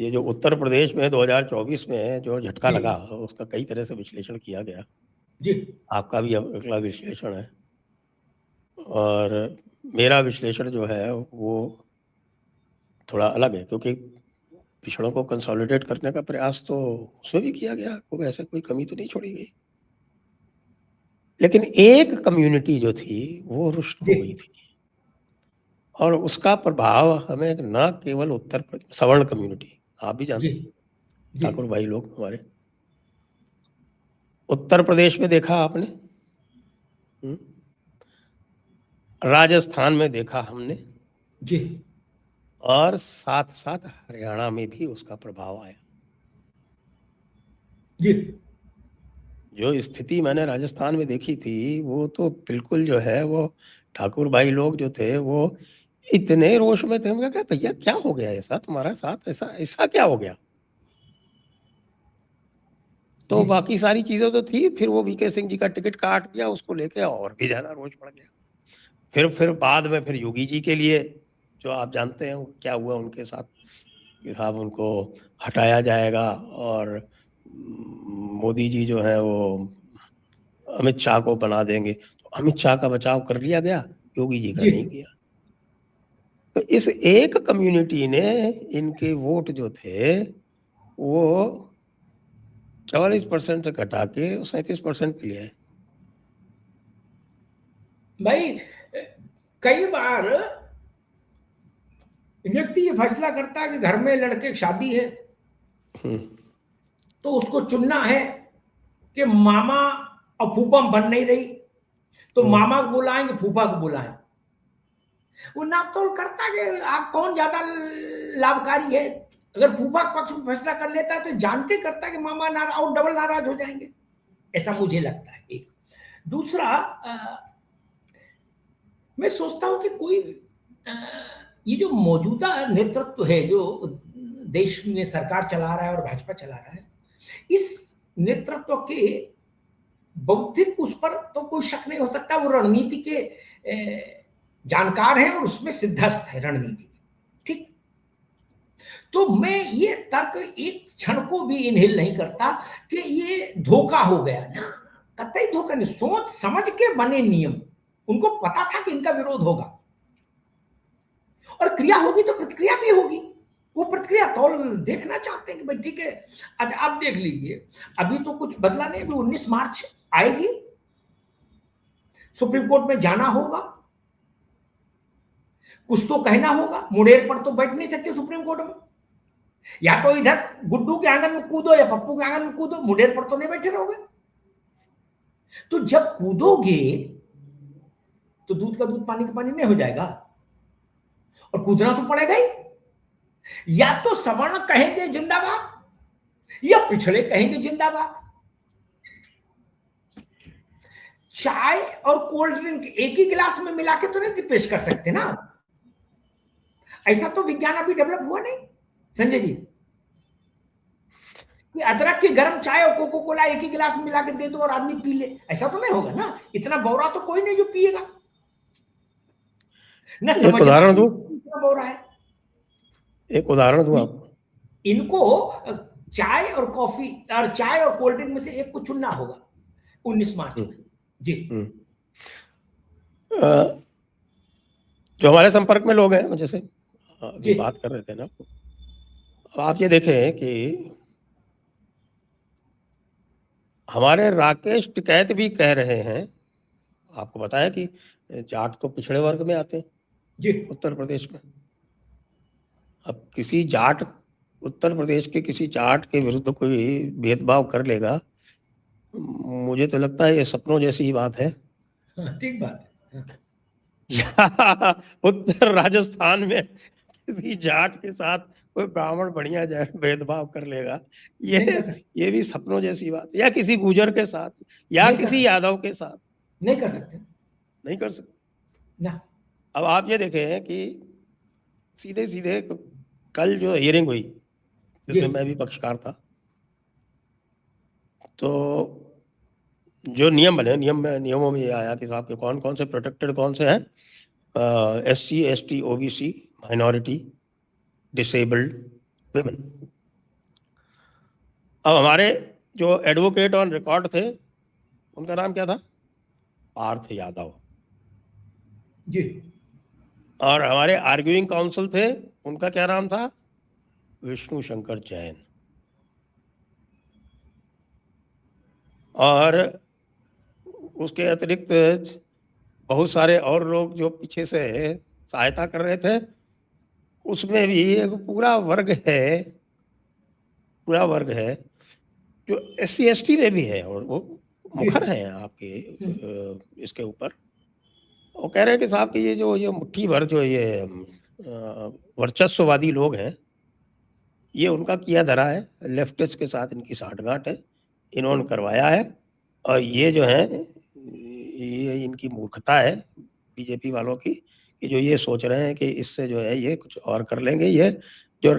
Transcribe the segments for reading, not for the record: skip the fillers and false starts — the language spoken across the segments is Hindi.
ये जो उत्तर प्रदेश में 2024 में जो झटका लगा, उसका कई तरह से विश्लेषण किया गया जी। आपका भी अगला विश्लेषण है, और मेरा विश्लेषण जो है वो थोड़ा अलग है, क्योंकि पिछड़ों को कंसोलिडेट करने का प्रयास तो उसमें भी किया गया, कोई ऐसा कोई कमी तो नहीं छोड़ी गई, लेकिन एक कम्युनिटी जो थी वो रुष्ट हो गई थी, और उसका प्रभाव हमें न केवल उत्तर प्रदेश, सवर्ण कम्युनिटी आप भी जानते हैं, ठाकुर भाई लोग हमारे, उत्तर प्रदेश में देखा आपने, राजस्थान में देखा हमने जी, और साथ साथ हरियाणा में भी उसका प्रभाव आया जी। जो स्थिति मैंने राजस्थान में देखी थी वो तो बिल्कुल जो है वो ठाकुर भाई लोग जो थे वो इतने रोष में थे, उनका क्या भैया क्या हो गया ऐसा तुम्हारा साथ, ऐसा ऐसा क्या हो गया। तो बाकी सारी चीजें तो थी, फिर वो वीके सिंह जी का टिकट काट दिया, उसको लेके और भी ज्यादा रोष बढ़ गया। फिर बाद में फिर योगी जी के लिए जो आप जानते हैं क्या हुआ उनके साथ कि साहब उनको हटाया जाएगा, और मोदी जी जो है वो अमित शाह को बना देंगे, तो अमित शाह का बचाव कर लिया गया, योगी जी का नहीं किया। तो इस एक कम्युनिटी ने इनके वोट जो थे वो 44% से घटा के 37% पे लिया है। भाई कई बार व्यक्ति ये फैसला करता है कि घर में लड़के की शादी है तो उसको चुनना है कि मामा और फूफा बन नहीं रही, तो मामा को बुलाएंगे फूफा को बुलाएं। वो नाप तोल करता कि आप कौन ज्यादा लाभकारी है। अगर फूफा पक्ष में फैसला कर लेता है तो जान के करता है कि मामा नाराज और डबल नाराज हो जाएंगे, ऐसा मुझे लगता है। एक दूसरा मैं सोचता हूं कि कोई ये जो मौजूदा नेतृत्व है जो देश में सरकार चला रहा है और भाजपा चला रहा है, इस नेतृत्व के बौद्धिक उस पर तो कोई शक नहीं हो सकता, वो रणनीति के जानकार हैं और उसमें सिद्धस्त है रणनीति। ठीक, तो मैं ये तर्क एक क्षण को भी इनहेल नहीं करता कि ये धोखा हो गया ना, कतई धोखा नहीं, सोच समझ के बने नियम, उनको पता था कि इनका विरोध होगा और क्रिया होगी तो प्रतिक्रिया भी होगी, वो प्रतिक्रिया तौल देखना चाहते हैं कि भाई ठीक है। अच्छा आप देख लीजिए, अभी तो कुछ बदला नहीं, अभी 19 मार्च आएगी, सुप्रीम कोर्ट में जाना होगा, कुछ तो कहना होगा, मुड़ेर पर तो बैठ नहीं सकते सुप्रीम कोर्ट में, या तो इधर गुड्डू के आंगन में कूदो या पप्पू के आंगन में कूदो, मुड़ेर पर तो नहीं बैठे रहोगे। तो जब कूदोगे तो दूध का दूध पानी का पानी नहीं हो जाएगा, और कूदना तो पड़ेगा ही। या तो सवर्ण कहेंगे जिंदाबाद या पिछड़े कहेंगे जिंदाबाद। चाय और कोल्ड ड्रिंक एक ही गिलास में मिला के तो नहीं पेश कर सकते ना, ऐसा तो विज्ञान अभी डेवलप हुआ नहीं संजय जी कि अदरक की गर्म चाय और कोको कोला एक ही गिलास में मिला के दे दो और आदमी पी ले, ऐसा तो नहीं होगा ना। इतना बौरा तो कोई नहीं जो पिएगा, न समझ उदाहरण दूं, बौरा है। एक उदाहरण दूं आपको, इनको चाय और कॉफी और चाय और कोल्ड ड्रिंक में से एक को चुनना होगा 19 मार्च में। जी, जो हमारे संपर्क में लोग हैं, जैसे अभी बात कर रहे थे ना, आप ये देखें कि हमारे राकेश टिकैत भी कह रहे हैं, आपको बताया कि जाट तो पिछड़े वर्ग में आते हैं जी, उत्तर प्रदेश में। अब किसी जाट, उत्तर प्रदेश के किसी जाट के विरुद्ध कोई भेदभाव कर लेगा, मुझे तो लगता है ये सपनों जैसी ही बात है। ठीक बात है। या उत्तर राजस्थान में किसी जाट के साथ कोई ब्राह्मण बढ़िया जाए भेदभाव कर लेगा, ये भी सपनों जैसी बात है। या किसी गुजर के साथ या किसी यादव के साथ नहीं कर सकते, नहीं कर सकते ना। अब आप ये देखें कि सीधे सीधे कल जो हियरिंग हुई जिसमें मैं भी पक्षकार था, तो जो नियम बने, नियमों में ये आया कि साहब के कौन कौन से प्रोटेक्टेड कौन से हैं, SC ST OBC, minority, disabled, women. अब हमारे जो एडवोकेट ऑन रिकॉर्ड थे, उनका नाम क्या था? पार्थ यादव। जी। और हमारे आर्ग्यूइंग काउंसिल थे, उनका क्या नाम था? विष्णु शंकर जैन। और उसके अतिरिक्त बहुत सारे और लोग जो पीछे से सहायता कर रहे थे, उसमें भी एक पूरा वर्ग है जो SC ST में भी है, और वो मुखर हैं आपके इसके ऊपर। वो कह रहे हैं कि साहब कि ये मुट्ठी भर जो ये वर्चस्ववादी लोग हैं, ये उनका किया धरा है, लेफ्टिस्ट के साथ इनकी साठगांठ है, इन्होंने करवाया है, और ये जो है ये इनकी मूर्खता है बीजेपी वालों की, कि जो ये सोच रहे हैं कि इससे जो है ये कुछ और कर लेंगे। ये जो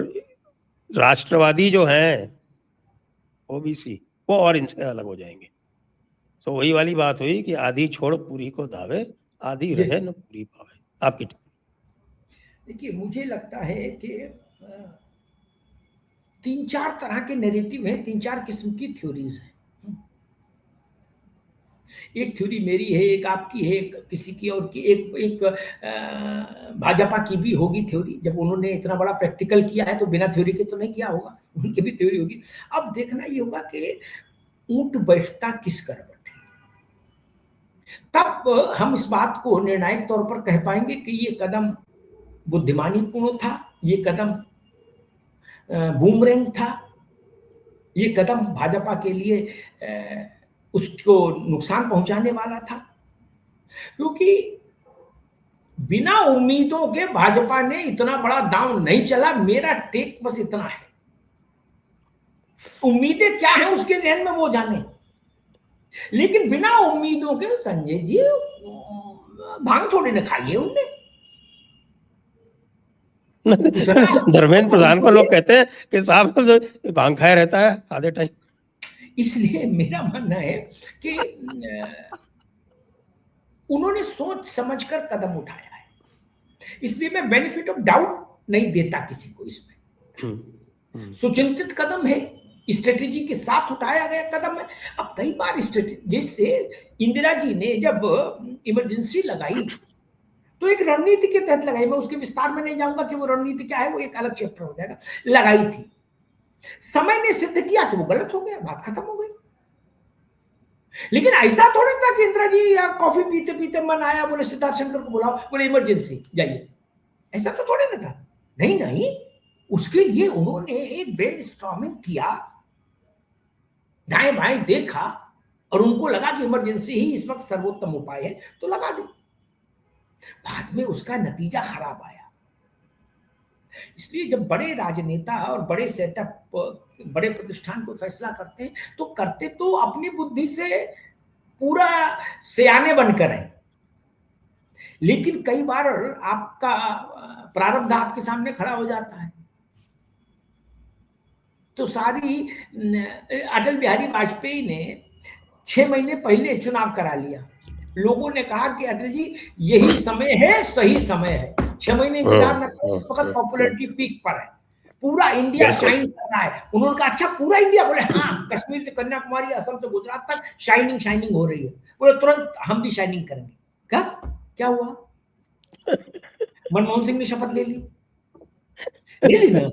राष्ट्रवादी जो हैं OBC, वो और इनसे अलग हो जाएंगे। तो वही वाली बात हुई कि आधी छोड़ पूरी को धावे, आधी रहे न पूरी पावे। आपकी देखिए, मुझे लगता है कि 3-4 तरह के नैरेटिव हैं, 3-4 किस्म की थ्योरीज हैं। एक थ्योरी मेरी है, एक आपकी है, एक किसी की और की, एक भाजपा की भी होगी थ्योरी। जब उन्होंने इतना बड़ा प्रैक्टिकल किया है तो बिना थ्योरी के तो नहीं किया होगा, उनकी भी थ्योरी होगी। अब देखना ये होगा कि ऊंट बैठता किस करवट है, तब हम इस बात को निर्णायक तौर पर कह पाएंगे कि ये कदम बुद्धिमानीपूर्ण था, ये कदम बूमरैंग था, ये कदम भाजपा के लिए उसको नुकसान पहुंचाने वाला था। क्योंकि बिना उम्मीदों के भाजपा ने इतना बड़ा दांव नहीं चला, मेरा टेक बस इतना है। उम्मीदें क्या है उसके जहन में वो जाने, लेकिन बिना उम्मीदों के संजय जी भांग थोड़ी न खाई है उनने। धर्मेंद्र प्रधान को लोग कहते हैं कि साहब भांग खाया रहता है आधे टाइम। इसलिए मेरा मानना है कि उन्होंने सोच समझकर कदम उठाया है, इसलिए मैं बेनिफिट ऑफ डाउट नहीं देता किसी को इसमें। सुचिंतित कदम है, स्ट्रेटेजी के साथ उठाया गया कदम है। अब कई बार स्ट्रेटेजी, जैसे इंदिरा जी ने जब इमरजेंसी लगाई तो एक रणनीति के तहत लगाई, मैं उसके विस्तार में नहीं जाऊंगा कि वो रणनीति क्या है, वो एक अलग चैप्टर हो जाएगा। लगाई थी, समय ने सिद्ध किया कि वो गलत हो गया, बात खत्म हो गई। लेकिन ऐसा थोड़ा था कि इंदिरा जी कॉफी पीते पीते मन आया, बोले सिद्धार्थ शंकर को बुलाओ, बोले इमरजेंसी जाइए, ऐसा तो थोड़े ना था। नहीं नहीं, उसके लिए उन्होंने एक ब्रेन स्टॉर्मिंग किया, दाएं बाएं देखा, और उनको लगा कि इमरजेंसी ही इस वक्त सर्वोत्तम उपाय है, तो लगा दी। बाद में उसका नतीजा खराब आया। इसलिए जब बड़े राजनेता और बड़े सेटअप, बड़े प्रतिष्ठान को फैसला करते हैं तो करते तो अपनी बुद्धि से पूरा सियाने बनकर है, लेकिन कई बार आपका प्रारब्ध आपके सामने खड़ा हो जाता है। तो सारी अटल बिहारी वाजपेयी ने 6 महीने पहले चुनाव करा लिया। लोगों ने कहा कि अटल जी यही समय है, सही समय है, 6 महीने इंतजार न करो, इस वक्त पॉपुलैरिटी पीक पर है, पूरा इंडिया शाइन कर रहा है। उन्होंने कहा अच्छा पूरा इंडिया? बोले हाँ, कश्मीर से कन्याकुमारी, असम से गुजरात तक शाइनिंग शाइनिंग हो रही है। बोले तुरंत हम भी शाइनिंग करेंगे। क्या हुआ? मनमोहन सिंह ने शपथ ले ली ना।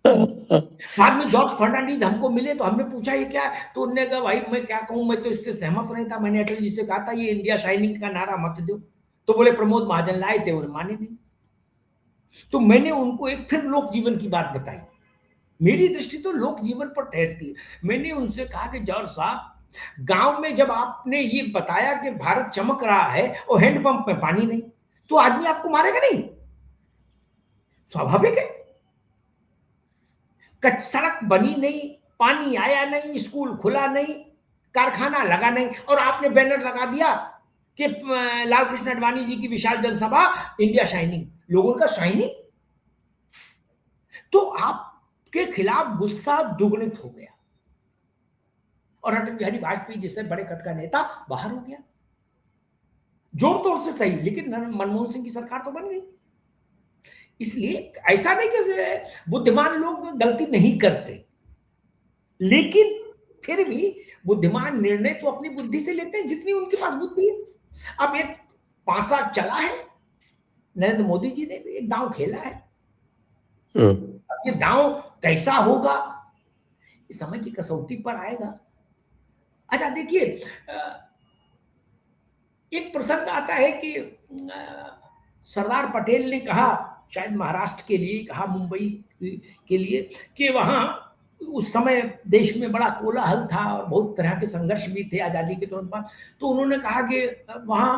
बाद में जॉर्ज फर्नांडीज हमको मिले तो हमने पूछा ये क्या, तो उन्होंने कहा भाई मैं क्या कहूं, मैं तो इससे सहमत नहीं था, मैंने अटल जी से कहा था ये इंडिया शाइनिंग का नारा मत दो। तो बोले प्रमोद महाजन लाए थे, उन्हें माने नहीं। तो मैंने उनको एक फिर लोक जीवन की बात बताई, मेरी दृष्टि तो लोक जीवन पर ठहरती है। मैंने उनसे कहा कि जॉर्ज साहब, गांव में जब आपने ये बताया कि भारत चमक रहा है और हैंडपंप में पानी नहीं, तो आदमी आपको मारेगा नहीं? स्वाभाविक है। सड़क बनी नहीं, पानी आया नहीं, स्कूल खुला नहीं, कारखाना लगा नहीं, और आपने बैनर लगा दिया कि लाल कृष्ण आडवाणी जी की विशाल जनसभा, इंडिया शाइनिंग, लोगों का शाइनिंग। तो आपके खिलाफ गुस्सा दुगुनित हो गया, और अटल बिहारी वाजपेयी जैसे बड़े कद का नेता बाहर हो गया। जोर तोर से सही, लेकिन मनमोहन सिंह की सरकार तो बन गई। इसलिए ऐसा नहीं कि बुद्धिमान लोग गलती नहीं करते, लेकिन फिर भी बुद्धिमान निर्णय तो अपनी बुद्धि से लेते हैं जितनी उनके पास बुद्धि है। अब एक पासा चला है, नरेंद्र मोदी जी ने एक दांव खेला है। अब ये दांव कैसा होगा, इस समय की कसौटी पर आएगा। अच्छा देखिए, एक प्रसंग आता है कि सरदार पटेल ने कहा, शायद महाराष्ट्र के लिए कहा, मुंबई के लिए, कि वहां उस समय देश में बड़ा कोलाहल था और बहुत तरह के संघर्ष भी थे आजादी के तुरंत बाद। तो उन्होंने कहा कि वहां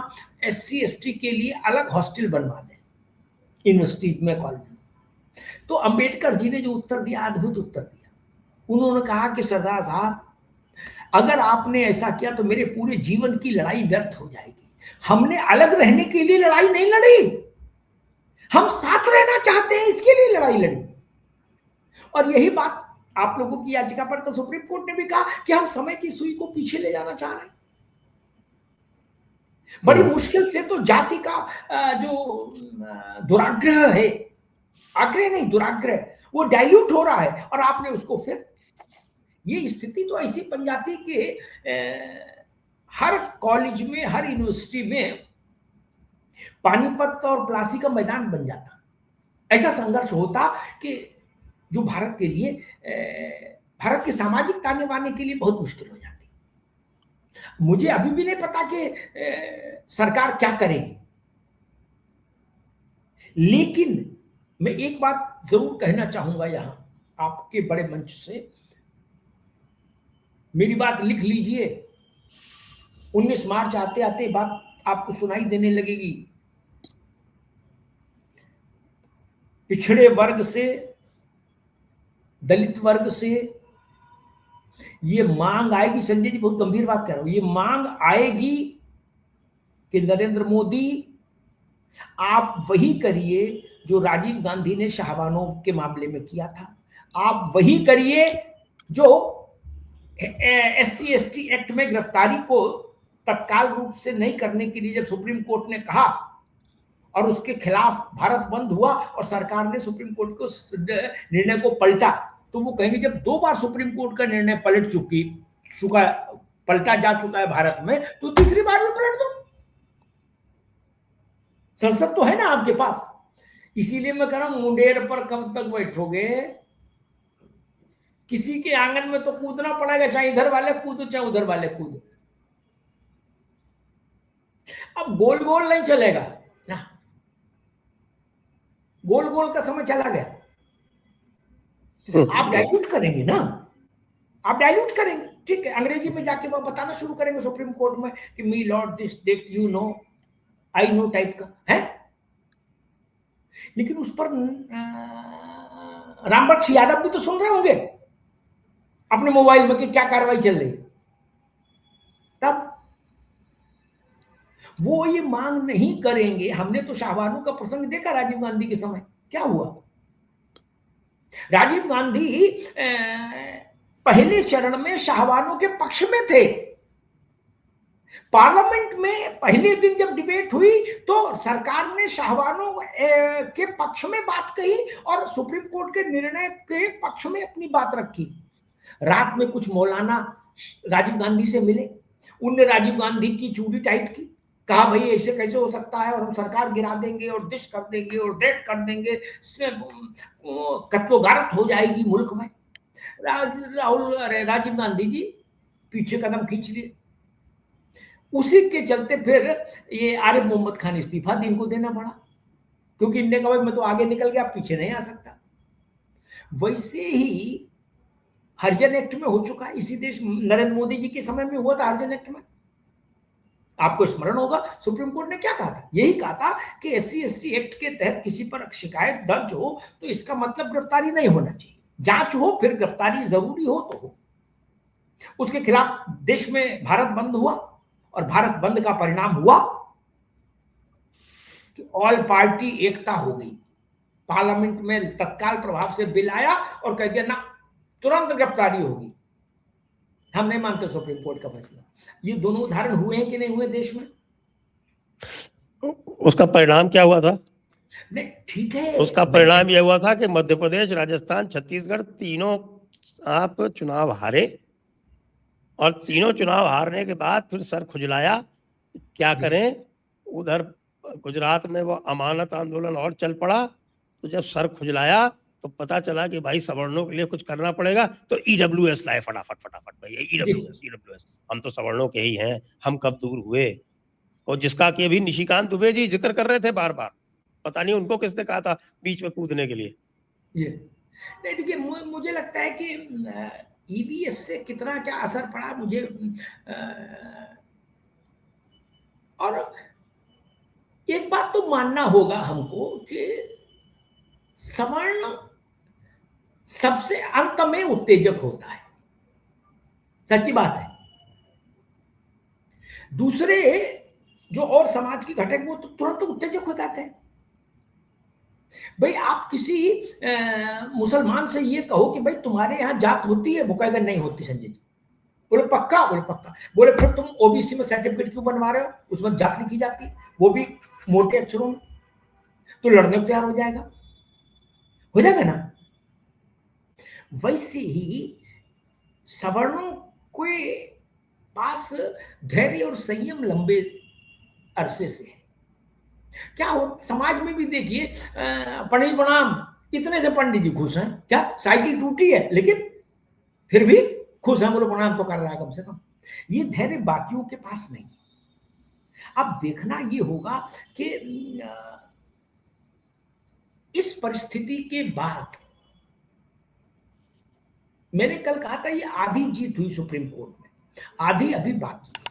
SC ST के लिए अलग हॉस्टल बनवा दें यूनिवर्सिटीज में, कॉलेज। तो अंबेडकर जी ने जो उत्तर दिया, अद्भुत उत्तर दिया। उन्होंने कहा कि सरदार साहब, अगर आपने ऐसा किया तो मेरे पूरे जीवन की लड़ाई व्यर्थ हो जाएगी। हमने अलग रहने के लिए लड़ाई नहीं लड़ी, हम साथ रहना चाहते हैं, इसके लिए लड़ाई लड़ी। और यही बात आप लोगों की याचिका पर कल सुप्रीम कोर्ट ने भी कहा कि हम समय की सुई को पीछे ले जाना चाह रहे हैं। बड़ी मुश्किल से तो जाति का जो दुराग्रह है, आग्रह नहीं दुराग्रह, वो डाइल्यूट हो रहा है, और आपने उसको फिर, ये स्थिति तो ऐसी बन जाती कि हर कॉलेज में, हर यूनिवर्सिटी में पानीपत और प्लासी का मैदान बन जाता। ऐसा संघर्ष होता कि जो भारत के लिए, भारत के सामाजिक ताने बाने के लिए बहुत मुश्किल हो जाती। मुझे अभी भी नहीं पता कि सरकार क्या करेगी, लेकिन मैं एक बात जरूर कहना चाहूंगा यहां आपके बड़े मंच से, मेरी बात लिख लीजिए। 19 मार्च आते आते बात आपको सुनाई देने लगेगी। पिछड़े वर्ग से, दलित वर्ग से ये मांग आएगी, संजय जी बहुत गंभीर बात कर रहा हूं, ये मांग आएगी कि नरेंद्र मोदी आप वही करिए जो राजीव गांधी ने शाहबानों के मामले में किया था। आप वही करिए जो SC ST एक्ट में गिरफ्तारी को तत्काल रूप से नहीं करने के लिए जब सुप्रीम कोर्ट ने कहा और उसके खिलाफ भारत बंद हुआ और सरकार ने सुप्रीम कोर्ट को निर्णय को पलटा, तो वो कहेंगे जब 2 बार सुप्रीम कोर्ट का निर्णय पलटा जा चुका है भारत में, तो तीसरी बार भी पलट दो। संसद तो है ना आपके पास। इसीलिए मैं कह रहा हूं, मुंडेर पर कब तक बैठोगे? किसी के आंगन में तो कूदना पड़ेगा, चाहे इधर वाले कूदो चाहे उधर वाले कूदो। अब गोल गोल नहीं चलेगा ना, गोल गोल का समय चला गया। आप डाइल्यूट करेंगे ना, आप डाइल्यूट करेंगे, ठीक है। अंग्रेजी में जाके वो बताना शुरू करेंगे सुप्रीम कोर्ट में कि my lord this date you know I know type का है। लेकिन उस पर रामबख्श यादव भी तो सुन रहे होंगे अपने मोबाइल में कि क्या कार्रवाई चल रही है। तब वो ये मांग नहीं करेंगे। हमने तो शाहबानों का प्रसंग देखा राजीव गांधी के समय, क्या हुआ। राजीव गांधी पहले चरण में शाहबानों के पक्ष में थे। पार्लियामेंट में पहले दिन जब डिबेट हुई तो सरकार ने शाहबानों के पक्ष में बात कही और सुप्रीम कोर्ट के निर्णय के पक्ष में अपनी बात रखी। रात में कुछ मौलाना राजीव गांधी से मिले, उनने राजीव गांधी की चूड़ी टाइट की, कहा भाई ऐसे कैसे हो सकता है, और हम सरकार गिरा देंगे और दिश कर देंगे और डेट कर देंगे, कत्लोगारत हो जाएगी मुल्क में। राजीव गांधी जी पीछे कदम खींच लिए। उसी के चलते फिर ये आरिफ मोहम्मद खान इस्तीफा इनको देना पड़ा, क्योंकि इनने कहा मैं तो आगे निकल गया, पीछे नहीं आ सकता। वैसे ही हरिजन एक्ट में हो चुका है, इसी देश नरेंद्र मोदी जी के समय में हुआ था हरिजन एक्ट में। आपको स्मरण होगा सुप्रीम कोर्ट ने क्या कहा था, यही कहा था कि SC ST एक्ट के तहत किसी पर शिकायत दर्ज हो तो इसका मतलब गिरफ्तारी नहीं होना चाहिए, जांच हो फिर गिरफ्तारी जरूरी हो तो हो। उसके खिलाफ देश में भारत बंद हुआ और भारत बंद का परिणाम हुआ कि ऑल पार्टी एकता हो गई। पार्लियामेंट में तत्काल प्रभाव से बिल आया और कह दिया ना तुरंत गिरफ्तारी होगी। हम नहीं मानते सुप्रीम कोर्ट का फैसला। ये दोनों उदाहरण हुए हैं कि नहीं हुए देश में? उसका परिणाम क्या हुआ था? नहीं ठीक है, उसका परिणाम यह हुआ था कि मध्य प्रदेश, राजस्थान, छत्तीसगढ़ तीनों आप चुनाव हारे और तीनों चुनाव हारने के बाद फिर सर खुजलाया, क्या जी। करें। उधर गुजरात में वो अमानत आंदोलन और चल पड़ा, तो जब सर खुजलाया तो पता चला कि भाई सवर्णों के लिए कुछ करना पड़ेगा, तो ईडब्ल्यूएस लाए फटाफट फटाफट, भाई जी। ईडब्ल्यूएस हम तो सवर्णों के ही हैं, हम कब दूर हुए। और जिसका कि अभी निशिकांत दुबे जी जिक्र कर रहे थे बार बार, पता नहीं उनको किसने कहा था बीच में कूदने के लिए। ये नहीं, देखिए मुझे लगता है कि ईवीएस से कितना क्या असर पड़ा मुझे, और एक बात तो मानना होगा हमको कि सवर्ण सबसे अंत में उत्तेजक होता है, सच्ची बात है। दूसरे जो और समाज के घटक वो तो तुरंत उत्तेजक हो जाते हैं। भाई आप किसी मुसलमान से ये कहो कि भाई तुम्हारे यहाँ जात होती है, वो कहेगा नहीं होती संजय जी। बोले पक्का, बोले पक्का। बोले फिर तुम ओबीसी में सर्टिफिकेट क्यों बनवा रहे हो, उसमें जात लिखी जाती है, वो भी मोटे अक्षरों में, तो लड़ने को तैयार हो जाएगा ना। वैसे ही सवर्णों के पास धैर्य और संयम लंबे अरसे से है। क्या हो समाज में भी देखिए, पंडित प्रणाम, इतने से पंडित जी खुश हैं, क्या साइकिल टूटी है लेकिन फिर भी खुश हैं, बोलो प्रणाम तो कर रहा है कम से कम। ये धैर्य बाकियों के पास नहीं है। अब देखना ये होगा कि इस परिस्थिति के बाद, मैंने कल कहा था ये आधी जीत हुई सुप्रीम कोर्ट में, आधी अभी बाकी है।